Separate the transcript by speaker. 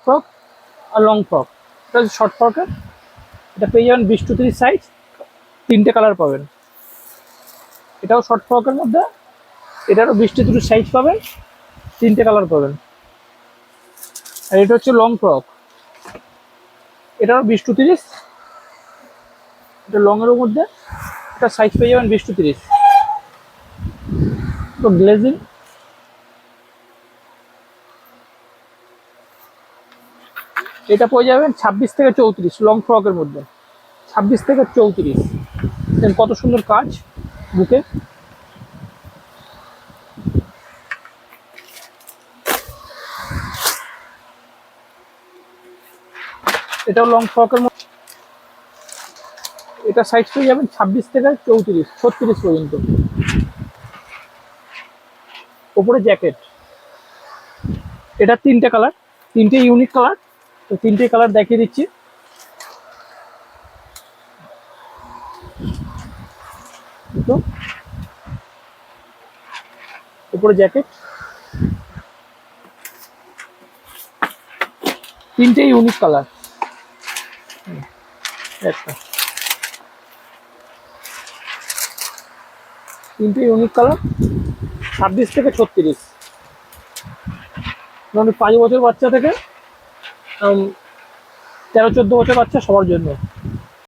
Speaker 1: Frock আর long frock. এটা হচ্ছে short ফ্রকের, এটা পেয়ে যাবেন 20 to 30 সাইজ, 3টে কালার পাবেন। এটাও শর্ট ফ্রকের মধ্যে, এটারও 20 to 30 সাইজ পাবেন, 3টে কালার পাবেন। আর এটা হচ্ছে লং ফ্রক, এটারও 20 to 30, এটা লং এর মধ্যে, এটা সাইজ পেয়ে যাবেন 20 to 30। তো গ্লেজিং, এটা পেয়ে যাবেন 26 থেকে 34, লং ফ্রকের মধ্যে 26 থেকে 34। দেন কত সুন্দর কাজ বুকে। এটাও লং ফ্রকের মধ্যে, এটা সাইজ পেয়ে যাবেন 26 থেকে 34, 36 পর্যন্ত। ওপরে জ্যাকেট, এটা 3টে কালার, 3টে ইউনিক কালার। তো 3টে কালার দেখিয়ে দিচ্ছি। তো উপরে জ্যাকেট, 3টে ইউনিক কালার। একটা 3টে ইউনিক কালার, 26 থেকে 36, মানে 5 বছর বাচ্চা থেকে 13-14 বছর বাচ্চা সবার জন্য।